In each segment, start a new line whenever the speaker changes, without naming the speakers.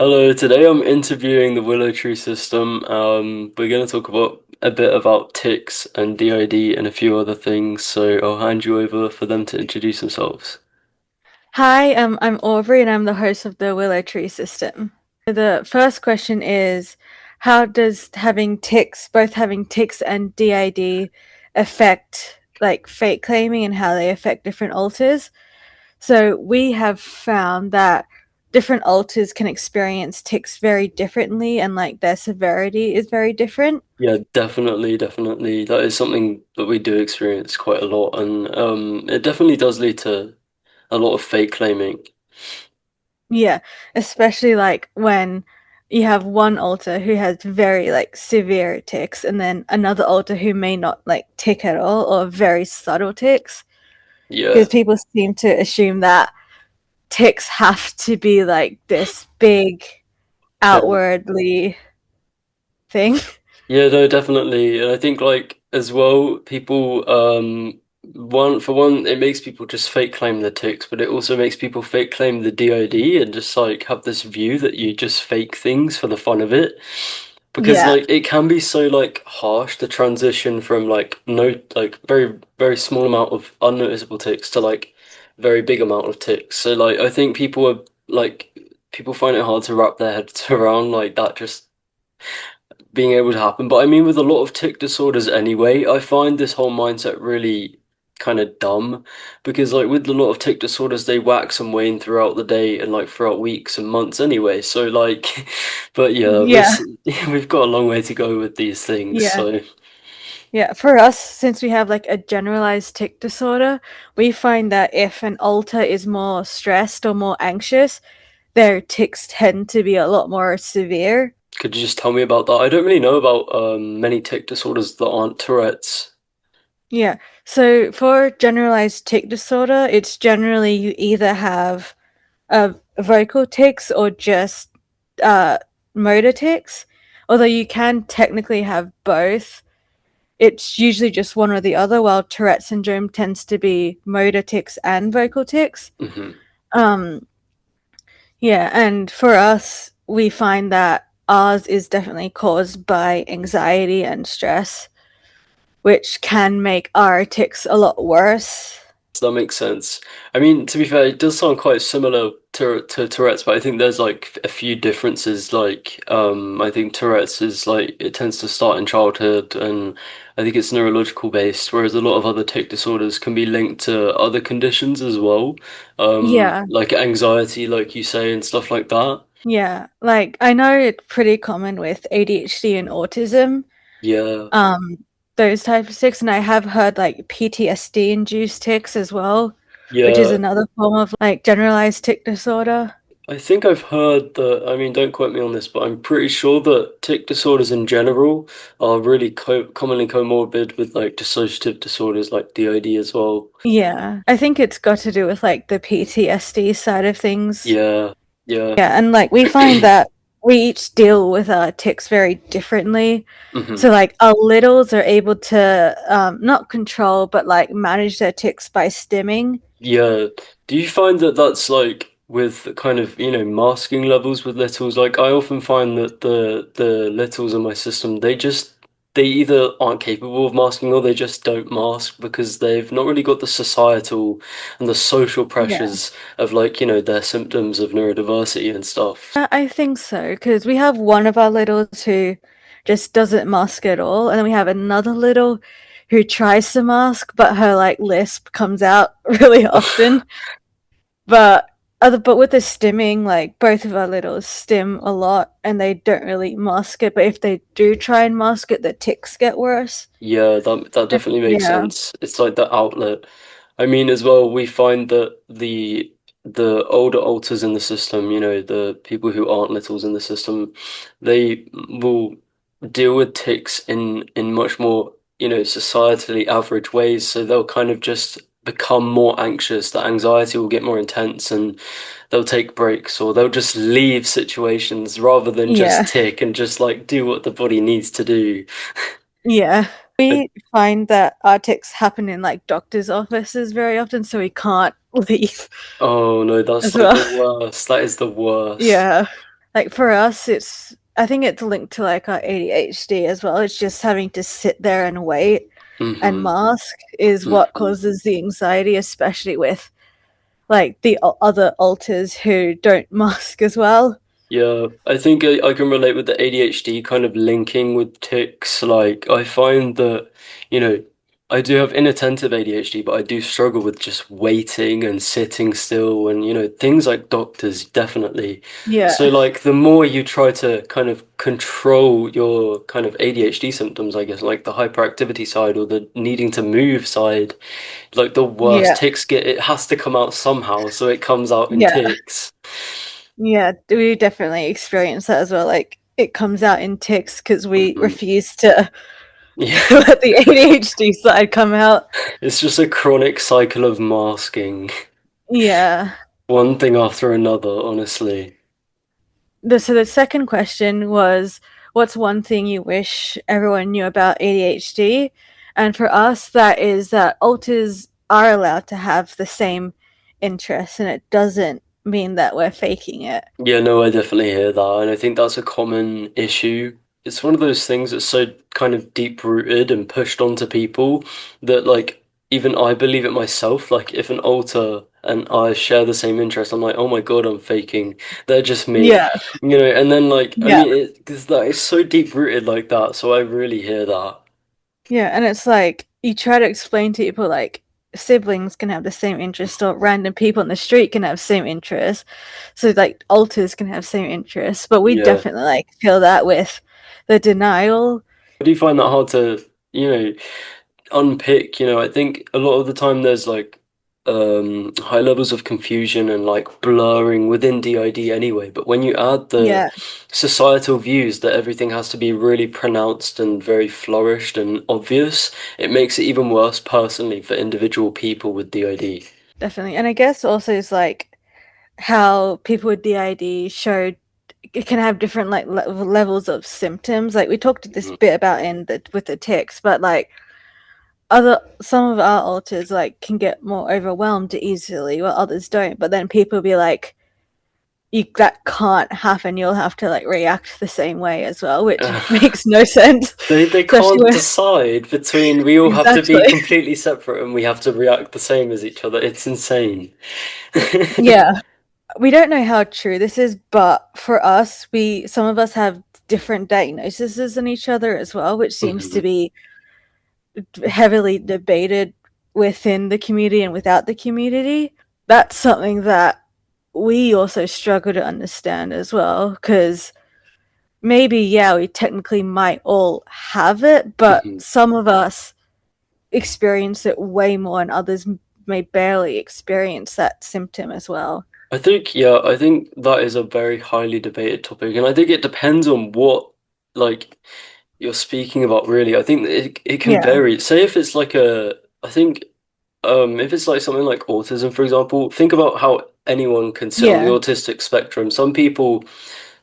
Hello, today I'm interviewing the WillowTree system. We're going to talk about a bit about Tics and DID and a few other things, so I'll hand you over for them to introduce themselves.
Hi, I'm Aubrey and I'm the host of the WillowTree system. The first question is, how does both having ticks and DID affect like fake claiming and how they affect different alters? So we have found that different alters can experience ticks very differently and like their severity is very different.
Yeah, definitely, definitely. That is something that we do experience quite a lot, and it definitely does lead to a lot of fake claiming.
Yeah, especially like when you have one alter who has very like severe ticks and then another alter who may not like tick at all or very subtle ticks because
Yeah.
people seem to assume that ticks have to be like this big
Yeah.
outwardly thing.
Yeah, no, definitely. And I think like as well, people one, it makes people just fake claim the ticks, but it also makes people fake claim the DID and just like have this view that you just fake things for the fun of it. Because
Yeah.
like it can be so like harsh the transition from like no like very very small amount of unnoticeable ticks to like very big amount of ticks. So like I think people are like people find it hard to wrap their heads around like that just being able to happen. But I mean, with a lot of tic disorders anyway, I find this whole mindset really kind of dumb because, like, with a lot of tic disorders, they wax and wane throughout the day and like throughout weeks and months anyway. So, like, but yeah,
Yeah.
we've got a long way to go with these things.
Yeah.
So,
Yeah, for us, since we have like a generalized tic disorder, we find that if an alter is more stressed or more anxious, their tics tend to be a lot more severe.
could you just tell me about that? I don't really know about many tic disorders that aren't Tourette's.
Yeah. So for generalized tic disorder, it's generally you either have vocal tics or just uh, motor tics. Although you can technically have both, it's usually just one or the other, while Tourette syndrome tends to be motor tics and vocal tics.
Hmm.
Um, yeah, and for us, we find that ours is definitely caused by anxiety and stress, which can make our tics a lot worse.
So that makes sense. I mean, to be fair, it does sound quite similar to Tourette's, but I think there's like a few differences. Like, I think Tourette's is like it tends to start in childhood, and I think it's neurological based, whereas a lot of other tic disorders can be linked to other conditions as well,
Yeah,
like anxiety, like you say, and stuff like that.
yeah. Like I know it's pretty common with ADHD and autism,
Yeah,
um, those types of tics, and I have heard like PTSD induced tics as well, which is
yeah.
another form of like generalized tic disorder.
I think I've heard that, I mean, don't quote me on this, but I'm pretty sure that tic disorders in general are really commonly comorbid with like dissociative disorders like DID as well.
Yeah, I think it's got to do with like the PTSD side of things.
Yeah, yeah.
Yeah, and like we find that we each deal with our tics very differently.
Hmm.
So like our littles are able to not control but like manage their tics by stimming.
Yeah. Do you find that that's like with kind of, masking levels with littles? Like I often find that the littles in my system, they either aren't capable of masking or they just don't mask because they've not really got the societal and the social
Yeah.
pressures of like, their symptoms of neurodiversity and stuff.
I think so because we have one of our littles who just doesn't mask at all, and then we have another little who tries to mask, but her like lisp comes out really often. But with the stimming, like both of our littles stim a lot and they don't really mask it. But if they do try and mask it, the ticks get worse.
Yeah, that definitely makes
Yeah.
sense. It's like the outlet. I mean, as well, we find that the older alters in the system, the people who aren't littles in the system, they will deal with tics in much more, societally average ways. So they'll kind of just become more anxious. The anxiety will get more intense, and they'll take breaks, or they'll just leave situations rather than just
Yeah.
tick and just like do what the body needs to do.
Yeah. We find that our ticks happen in like doctors' offices very often, so we can't leave
Oh no, that's
as
like
well.
the worst. That is the worst.
Yeah. Like for us, it's I think it's linked to like our ADHD as well. It's just having to sit there and wait and
Hmm.
mask is what
Hmm.
causes the anxiety, especially with like the other alters who don't mask as well.
Yeah, I think I can relate with the ADHD kind of linking with tics. Like, I find that, you know, I do have inattentive ADHD, but I do struggle with just waiting and sitting still and, things like doctors, definitely.
Yeah,
So, like, the more you try to kind of control your kind of ADHD symptoms, I guess, like the hyperactivity side or the needing to move side, like the worst
yeah,
tics get, it has to come out somehow. So it comes out in
yeah,
tics.
yeah. We definitely experience that as well. Like it comes out in tics because we
Hmm.
refuse to
Yeah.
let the ADHD side come out.
It's just a chronic cycle of masking,
Yeah.
one thing after another, honestly.
So the second question was, what's one thing you wish everyone knew about ADHD? And for us, that is that alters are allowed to have the same interests, and it doesn't mean that we're faking it.
Yeah, no, I definitely hear that, and I think that's a common issue. It's one of those things that's so kind of deep rooted and pushed onto people that, like, even I believe it myself. Like, if an alter and I share the same interest, I'm like, oh my God, I'm faking. They're just me,
Yeah,
and then, like, I
yeah,
mean, because that is so deep rooted like that, so I really hear that.
yeah. And it's like you try to explain to people like siblings can have the same interest, or random people in the street can have same interests. So like alters can have same interests, but we
Yeah.
definitely like feel that with the denial.
Do you find that hard to, unpick? I think a lot of the time there's like high levels of confusion and like blurring within DID anyway. But when you add the
Yeah,
societal views that everything has to be really pronounced and very flourished and obvious, it makes it even worse personally for individual people with DID.
definitely. And I guess also is like how people with DID showed it can have different like levels of symptoms. Like we talked this
Mhm.
bit about in the with the tics, but like other some of our alters like can get more overwhelmed easily, while others don't. But then people be like, "You that can't happen. You'll have to like react the same way as well," which makes no sense,
They
especially
can't
when
decide between we all have to be
exactly.
completely separate and we have to react the same as each other. It's insane.
Yeah, we don't know how true this is, but for us, we some of us have different diagnoses than each other as well, which seems to
Mhm.
be heavily debated within the community and without the community. That's something that we also struggle to understand as well, because maybe, yeah, we technically might all have it, but
Mhm.
some of us experience it way more, and others may barely experience that symptom as well.
I think that is a very highly debated topic, and I think it depends on what, like, you're speaking about, really. I think that it can
Yeah,
vary. Say if it's like I think, if it's like something like autism, for example, think about how anyone can sit on the
yeah,
autistic spectrum. Some people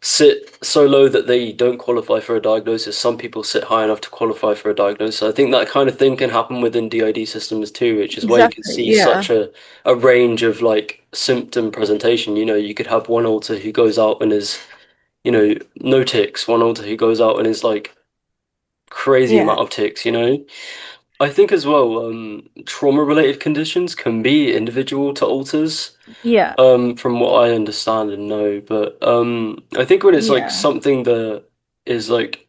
sit so low that they don't qualify for a diagnosis. Some people sit high enough to qualify for a diagnosis. I think that kind of thing can happen within DID systems too, which is why you can
exactly.
see
Yeah,
such a range of like symptom presentation. You could have one alter who goes out and is, no tics, one alter who goes out and is like crazy
yeah,
amount of tics. I think as well, trauma related conditions can be individual to alters.
yeah,
From what I understand and know, but I think when it's like
yeah,
something that is like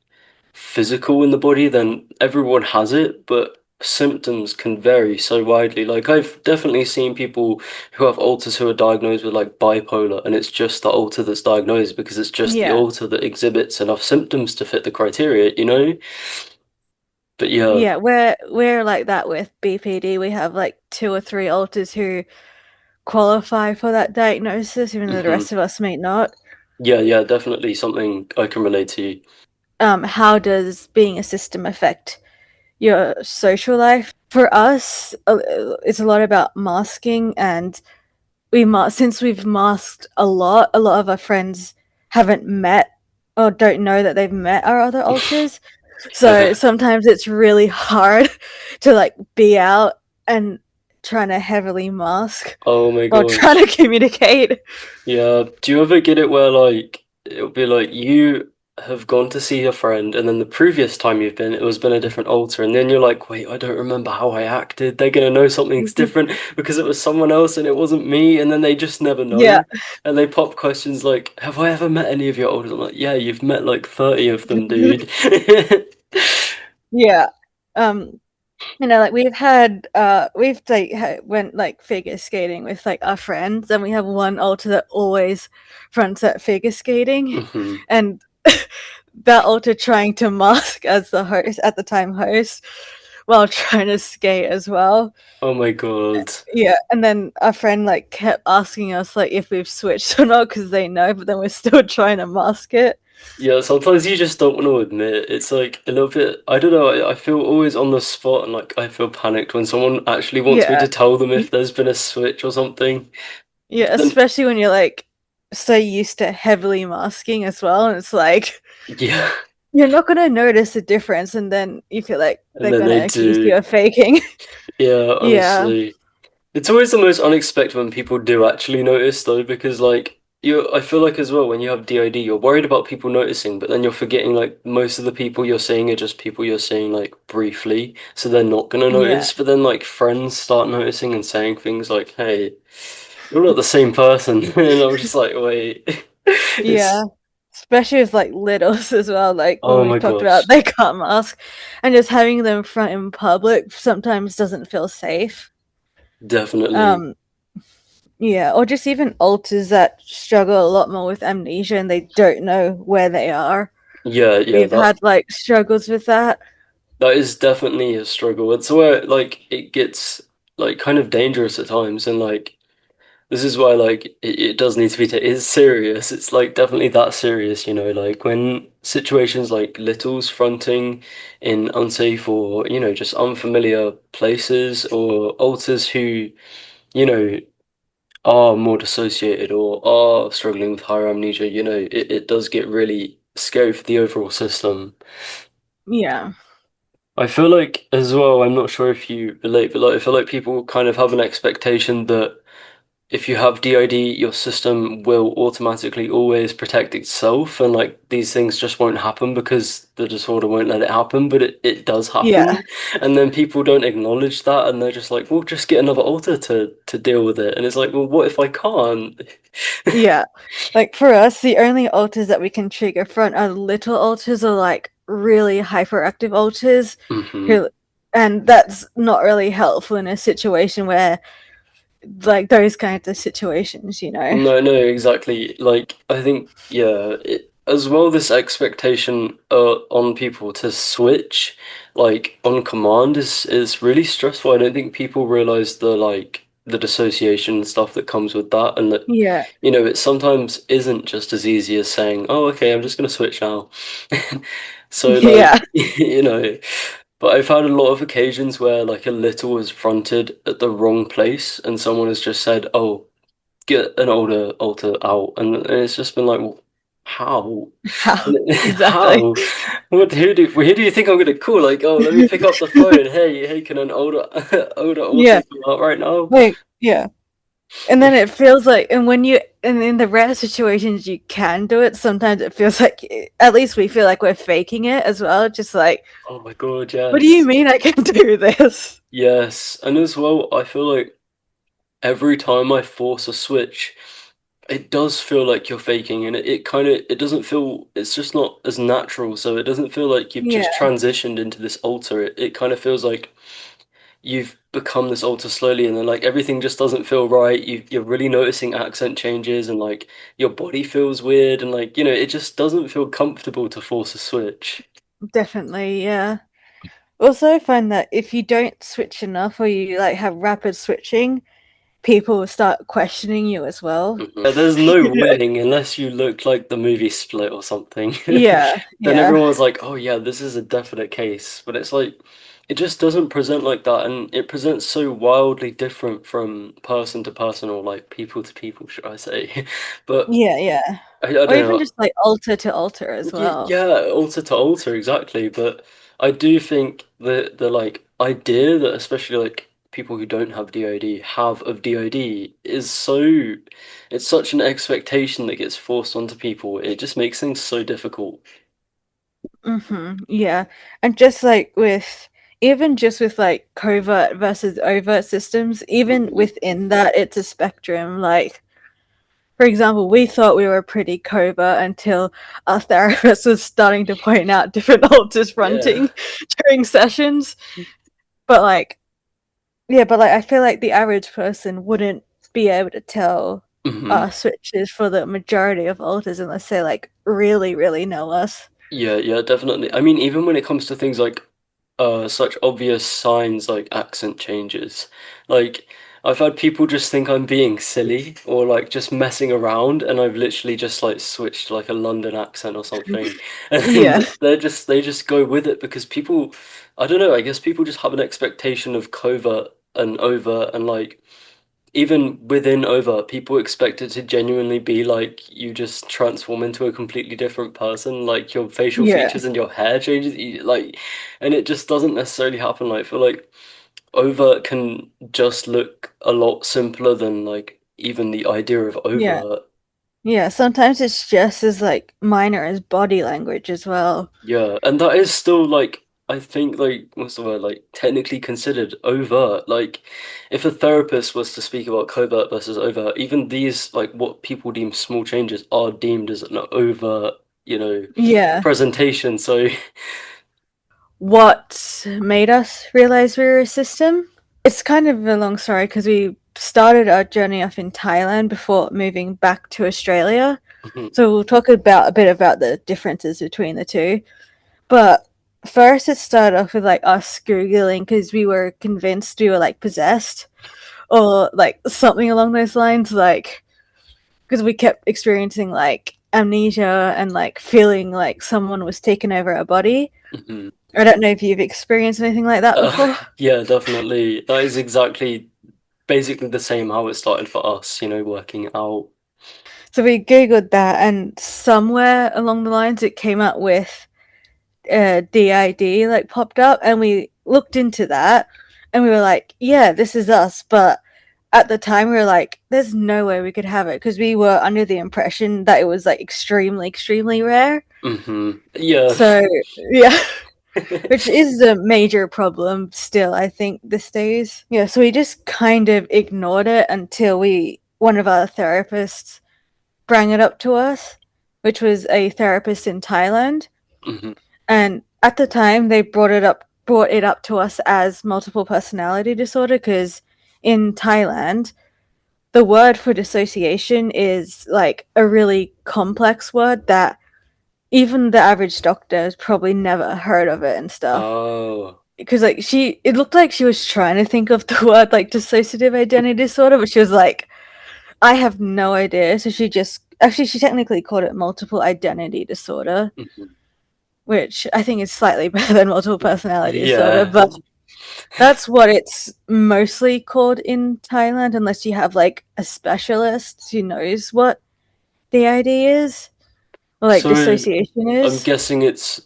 physical in the body, then everyone has it, but symptoms can vary so widely. Like I've definitely seen people who have alters who are diagnosed with like bipolar, and it's just the alter that's diagnosed because it's just the
yeah.
alter that exhibits enough symptoms to fit the criteria. But yeah.
Yeah, we're like that with BPD. We have like two or three alters who qualify for that diagnosis, even though the
Hmm.
rest of us may not.
Yeah, yeah, definitely something I can relate to.
How does being a system affect your social life? For us, it's a lot about masking, and since we've masked a lot of our friends haven't met or don't know that they've met our other alters. So sometimes it's really hard to like be out and trying to heavily mask
Oh my
while trying
gosh.
to communicate.
Yeah. Do you ever get it where like it'll be like you have gone to see your friend, and then the previous time you've been, it was been a different altar, and then you're like, wait, I don't remember how I acted. They're gonna know something's different because it was someone else and it wasn't me, and then they just never
Yeah,
know. And they pop questions like, have I ever met any of your elders? I'm like, yeah, you've met like 30 of them, dude.
yeah. Um, like we've like went like figure skating with like our friends, and we have one alter that always fronts at figure skating,
hmm
and that alter trying to mask as the host at the time host while trying to skate as well.
Oh my God.
Yeah, and then our friend like kept asking us like if we've switched or not because they know, but then we're still trying to mask it.
Yeah, sometimes you just don't want to admit. It's like a little bit, I don't know, I feel always on the spot and like I feel panicked when someone actually wants me
Yeah,
to tell them if there's been a switch or something.
yeah,
Then,
especially when you're like so used to heavily masking as well, and it's like
yeah,
you're not gonna notice the difference, and then you feel like
and
they're
then they
gonna accuse you
do.
of faking.
Yeah,
Yeah,
honestly. It's always the most unexpected when people do actually notice though, because like I feel like as well when you have DID, you're worried about people noticing, but then you're forgetting like most of the people you're seeing are just people you're seeing like briefly, so they're not gonna
yeah,
notice. But then like friends start noticing and saying things like, "Hey, you're not the same person," and I'm just like, "Wait,
yeah.
it's
Especially with like littles as well, like when
oh
we've
my
talked about
gosh,
they can't mask, and just having them front in public sometimes doesn't feel safe.
definitely,
Um, yeah, or just even alters that struggle a lot more with amnesia and they don't know where they are.
yeah, yeah,
We've had like struggles with that.
that is definitely a struggle. It's where like it gets like kind of dangerous at times, and like this is why like it does need to be it is serious. It's like definitely that serious, you know, like when situations like littles fronting in unsafe or just unfamiliar places or alters who you know are more dissociated or are struggling with higher amnesia, it does get really scary for the overall system.
Yeah.
I feel like as well, I'm not sure if you relate, but like I feel like people kind of have an expectation that if you have DID, your system will automatically always protect itself, and like these things just won't happen because the disorder won't let it happen, but it does
Yeah.
happen. And then people don't acknowledge that, and they're just like, well, just get another alter to deal with it. And it's like, well, what if I can't?
Yeah. Like for us, the only alters that we can trigger front are little alters or like really hyperactive alters
hmm
who and that's not really helpful in a situation where like those kinds of situations, you know.
No, no, exactly. Like, I think, yeah, as well, this expectation on people to switch, like, on command is really stressful. I don't think people realize the dissociation stuff that comes with that, and that,
Yeah.
it sometimes isn't just as easy as saying, "Oh, okay, I'm just gonna switch now." So, like,
Yeah.
but I've had a lot of occasions where, like, a little was fronted at the wrong place, and someone has just said, "Oh, get an older alter out," and it's just been like, well, how?
How exactly.
How? Who do you think I'm gonna call? Like, oh, let me pick up the phone. Hey, hey, can an older older alter
Yeah.
come out right now?
Like yeah. And then it feels like, and when you, and in the rare situations you can do it, sometimes it feels like, at least we feel like we're faking it as well. Just like,
Oh my God,
what do you
yes,
mean I can do this?
yes, and as well, I feel like every time I force a switch, it does feel like you're faking, and it kind of it doesn't feel it's just not as natural. So it doesn't feel like you've
Yeah,
just transitioned into this alter. It kind of feels like you've become this alter slowly, and then like everything just doesn't feel right. You're really noticing accent changes, and like your body feels weird, and like it just doesn't feel comfortable to force a switch.
definitely. Yeah. Also, I find that if you don't switch enough or you like have rapid switching, people will start questioning you as well.
Yeah, there's no winning unless you look like the movie Split or something.
Yeah,
Then
yeah,
everyone's like, "Oh yeah, this is a definite case." But it's like it just doesn't present like that, and it presents so wildly different from person to person or like people to people, should I say? But
yeah, yeah.
I don't
Or even
know.
just like alter to alter as well.
Yeah, alter to alter, exactly. But I do think the like idea that especially like people who don't have DoD have of DoD is so it's such an expectation that gets forced onto people. It just makes things so difficult.
Yeah. And just like with even just with like covert versus overt systems, even
Mhm.
within that, it's a spectrum. Like, for example, we thought we were pretty covert until our therapist was starting to point out different alters
Yeah.
fronting during sessions. But like, yeah, but like, I feel like the average person wouldn't be able to tell
hmm
our switches for the majority of alters unless they like really, really know us.
Yeah, yeah, definitely. I mean, even when it comes to things like such obvious signs like accent changes, like I've had people just think I'm being silly or like just messing around and I've literally just like switched to like a London accent or something. And
Yeah,
then they just go with it because people I don't know, I guess people just have an expectation of covert and overt and like even within over, people expect it to genuinely be like you just transform into a completely different person, like your facial
yeah,
features and your hair changes, like, and it just doesn't necessarily happen. Like, for like overt can just look a lot simpler than like even the idea of
yeah.
overt.
Yeah, sometimes it's just as like minor as body language as well.
Yeah, and that is still like I think like what's the word like technically considered overt. Like if a therapist was to speak about covert versus overt, even these like what people deem small changes are deemed as an overt,
Yeah.
presentation. So
What made us realize we were a system? It's kind of a long story because we started our journey off in Thailand before moving back to Australia. So we'll talk about a bit about the differences between the two. But first, it started off with like us Googling because we were convinced we were like possessed or like something along those lines. Like, because we kept experiencing like amnesia and like feeling like someone was taking over our body.
mhm.
I don't know if you've experienced anything like that
Uh,
before.
yeah, definitely. That is exactly basically the same how it started for us, working out.
So we googled that, and somewhere along the lines, it came up with DID like popped up, and we looked into that, and we were like, "Yeah, this is us." But at the time, we were like, "There's no way we could have it," because we were under the impression that it was like extremely, extremely rare.
Yeah.
So yeah, which is a major problem still, I think, these days. Yeah, so we just kind of ignored it until one of our therapists brought it up to us, which was a therapist in Thailand.
Mhm.
And at the time, they brought it up to us as multiple personality disorder because in Thailand, the word for dissociation is like a really complex word that even the average doctor has probably never heard of it and stuff.
Oh.
Because like it looked like she was trying to think of the word like dissociative identity disorder, but she was like, I have no idea. So she just actually she technically called it multiple identity disorder,
Mhm.
which I think is slightly better than multiple personality disorder,
Yeah.
but that's what it's mostly called in Thailand, unless you have like a specialist who knows what the idea is or like
So
dissociation
I'm
is.
guessing it's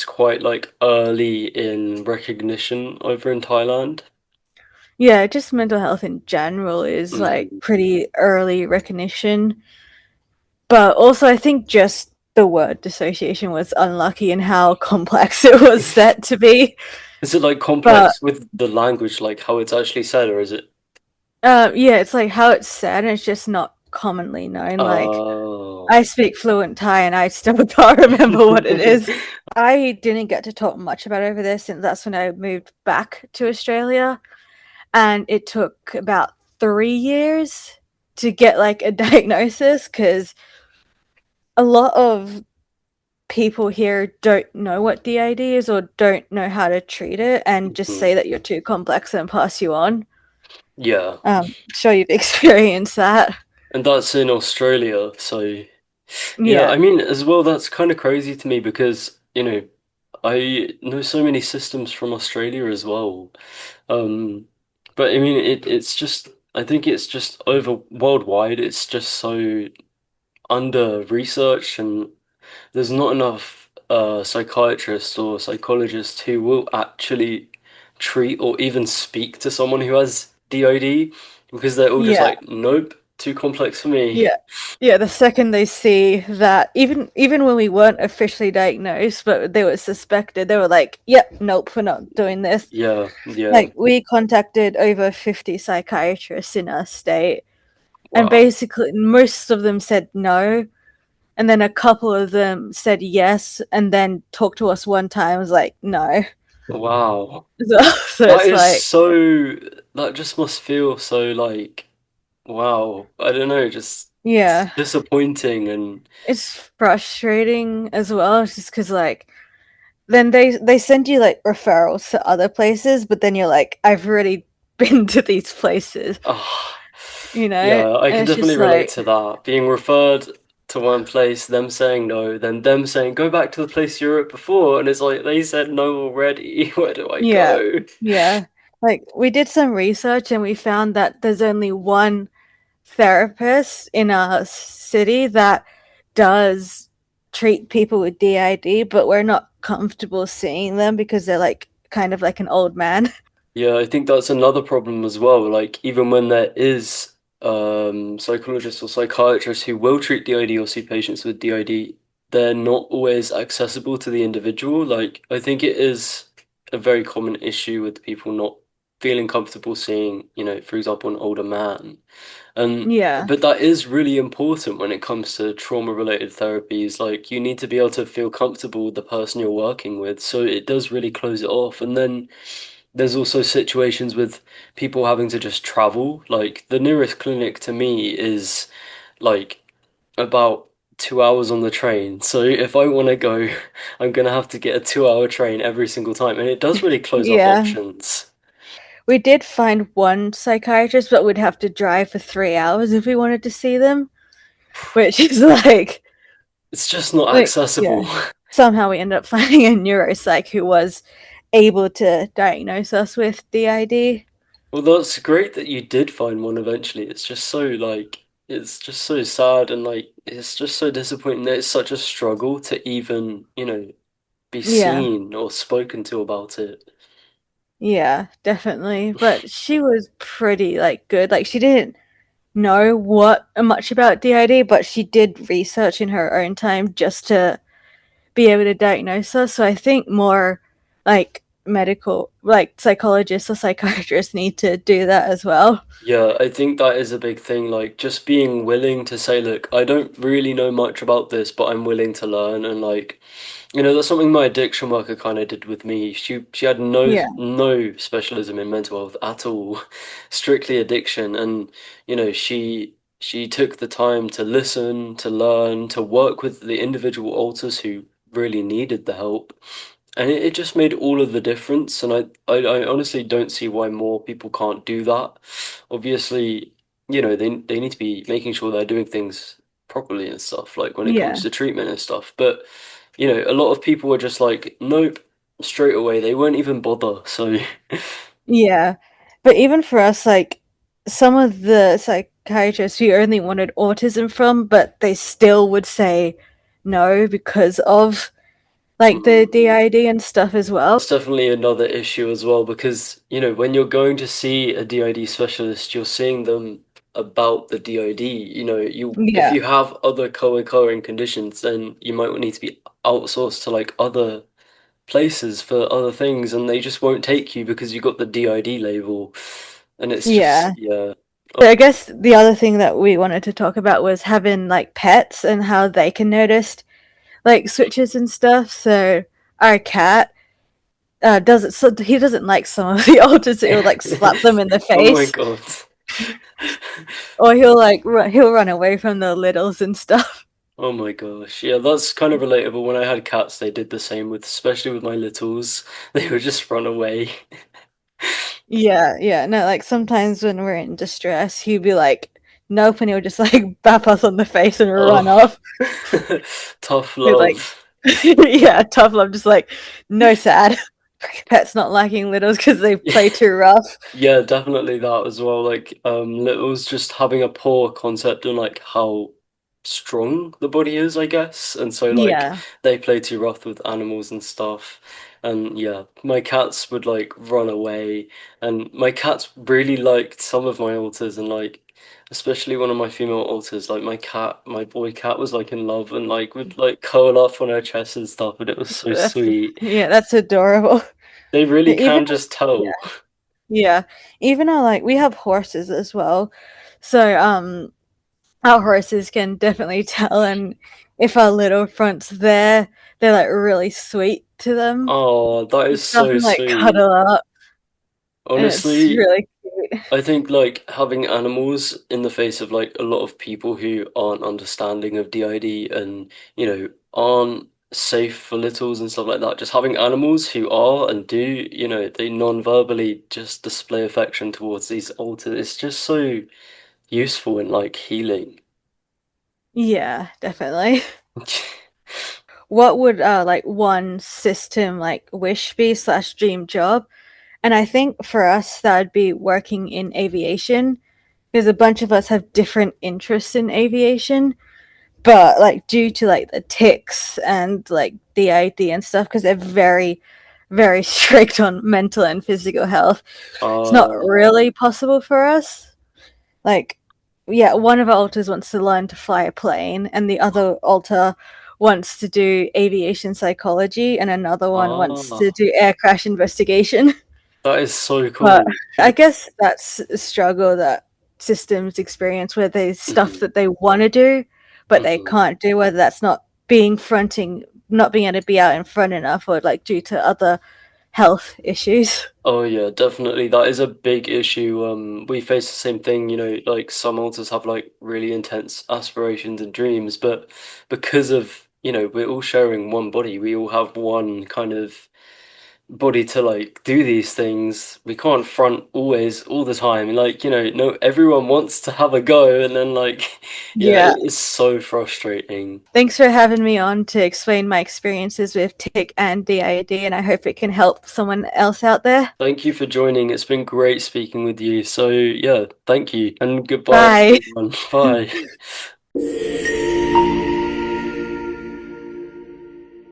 quite like early in recognition over in Thailand.
Yeah, just mental health in general is like
hmm
pretty early recognition. But also, I think just the word dissociation was unlucky in how complex it was set to be.
Is it like
But
complex with the language, like how it's actually said, or is it?
yeah, it's like how it's said, and it's just not commonly known. Like,
Oh.
I speak fluent Thai, and I still can't remember what it is. I didn't get to talk much about over there since that's when I moved back to Australia, and it took about 3 years to get like a diagnosis because a lot of people here don't know what DID is or don't know how to treat it and just
Mhm.
say that you're too complex and pass you on.
Yeah.
Sure you've experienced that.
And that's in Australia, so yeah,
Yeah.
I mean, as well, that's kind of crazy to me because, I know so many systems from Australia as well. Um, but I mean, it's just, I think it's just over worldwide, it's just so under researched and there's not enough psychiatrists or psychologists who will actually treat or even speak to someone who has DID because they're all just
Yeah,
like, nope, too complex for me.
yeah. Yeah, the second they see that, even when we weren't officially diagnosed, but they were suspected, they were like, "Yep, nope, we're not doing this."
Yeah, yeah.
Like we contacted over 50 psychiatrists in our state, and
Wow.
basically most of them said no, and then a couple of them said yes, and then talked to us one time was like no.
Wow.
So
That
it's
is
like,
so, that just must feel so like, wow. I don't know, just
yeah,
disappointing and,
it's frustrating as well, just because like then they send you like referrals to other places, but then you're like, I've already been to these places,
ah,
you know,
yeah, I
and
can
it's
definitely
just
relate
like,
to that. Being referred to one place, them saying no, then them saying, go back to the place you were at before. And it's like, they said no already. Where do I
yeah,
go?
yeah. Like we did some research and we found that there's only one therapist in our city that does treat people with DID, but we're not comfortable seeing them because they're like kind of like an old man.
Yeah, I think that's another problem as well. Like, even when there is psychologists or psychiatrists who will treat DID or see patients with DID, they're not always accessible to the individual. Like, I think it is a very common issue with people not feeling comfortable seeing, for example, an older man. And
Yeah,
but that is really important when it comes to trauma-related therapies. Like, you need to be able to feel comfortable with the person you're working with, so it does really close it off. And then there's also situations with people having to just travel. Like, the nearest clinic to me is like about 2 hours on the train. So if I want to go, I'm gonna have to get a 2 hour train every single time, and it does really close off
yeah.
options.
We did find one psychiatrist, but we'd have to drive for 3 hours if we wanted to see them, which is
It's just not
yeah.
accessible.
Somehow we ended up finding a neuropsych who was able to diagnose us with DID.
Well, that's great that you did find one eventually. It's just so like it's just so sad and like it's just so disappointing that it's such a struggle to even, be
Yeah,
seen or spoken to about it.
yeah, definitely. But she was pretty like good. Like she didn't know what much about DID, but she did research in her own time just to be able to diagnose us. So I think more like medical, like psychologists or psychiatrists need to do that as well.
Yeah, I think that is a big thing. Like, just being willing to say, look, I don't really know much about this, but I'm willing to learn. And like, that's something my addiction worker kind of did with me. She had
Yeah,
no specialism in mental health at all, strictly addiction. And she took the time to listen, to learn, to work with the individual alters who really needed the help. And it just made all of the difference. And I honestly don't see why more people can't do that. Obviously, they need to be making sure they're doing things properly and stuff, like when it comes
yeah,
to treatment and stuff. But, a lot of people were just like, nope, straight away. They won't even bother. So,
yeah. But even for us, like some of the psychiatrists we only wanted autism from, but they still would say no because of like the
mm,
DID and stuff as well.
that's definitely another issue as well because, when you're going to see a DID specialist, you're seeing them about the DID. If
Yeah,
you have other co-occurring conditions, then you might need to be outsourced to like other places for other things, and they just won't take you because you got the DID label. And it's just,
yeah.
yeah.
So I guess the other thing that we wanted to talk about was having like pets and how they can notice like switches and stuff. So our cat doesn't. So he doesn't like some of the alters. So he'll like slap them in the
Oh my
face,
God.
or he'll like he'll run away from the littles and stuff.
Oh my gosh. Yeah, that's kind of relatable. When I had cats, they did the same with, especially with my littles. They would just run away.
Yeah, yeah. No, like sometimes when we're in distress, he'd be like, "Nope," and he'll just like bap us on the face and run
Oh,
off.
tough
He's like,
love.
yeah, tough love. Just like, no sad. Pets not liking littles because they play too rough.
Yeah, definitely that as well. Like, littles just having a poor concept on like how strong the body is, I guess. And so like
Yeah,
they play too rough with animals and stuff. And yeah, my cats would like run away, and my cats really liked some of my alters, and like especially one of my female alters, like my boy cat was like in love and like would like curl up on her chest and stuff, and it was so
That's
sweet.
yeah, that's adorable.
They really
Even
can just
yeah,
tell.
yeah. Even our like we have horses as well. So our horses can definitely tell and if our little front's there, they're like really sweet to them
Oh, that
and
is
stuff
so
and like
sweet.
cuddle up and it's
Honestly,
really cute.
I think like having animals in the face of like a lot of people who aren't understanding of DID and aren't safe for littles and stuff like that. Just having animals who are and do they non-verbally just display affection towards these alters. It's just so useful and like healing.
Yeah, definitely. What would like one system like wish be slash dream job? And I think for us that would be working in aviation because a bunch of us have different interests in aviation, but like due to like the ticks and like the ID and stuff, because they're very, very strict on mental and physical health, it's not
Uh,
really possible for us. Like, yeah, one of our alters wants to learn to fly a plane, and the other alter wants to do aviation psychology, and another one wants to
ah,
do air crash investigation.
that is so
But
cool.
I guess that's a struggle that systems experience where there's stuff
hmm
that they want to do, but they
hmm
can't do, whether that's not being able to be out in front enough, or like due to other health issues.
Oh yeah, definitely. That is a big issue. We face the same thing, like some authors have like really intense aspirations and dreams, but because of, we're all sharing one body, we all have one kind of body to like do these things. We can't front always all the time. Like, no, everyone wants to have a go and then like yeah,
Yeah.
it is so frustrating.
Thanks for having me on to explain my experiences with TIC and DID, and I hope it can help someone else out there.
Thank you for joining. It's been great speaking with you. So yeah, thank you and goodbye
Bye.
everyone. Bye.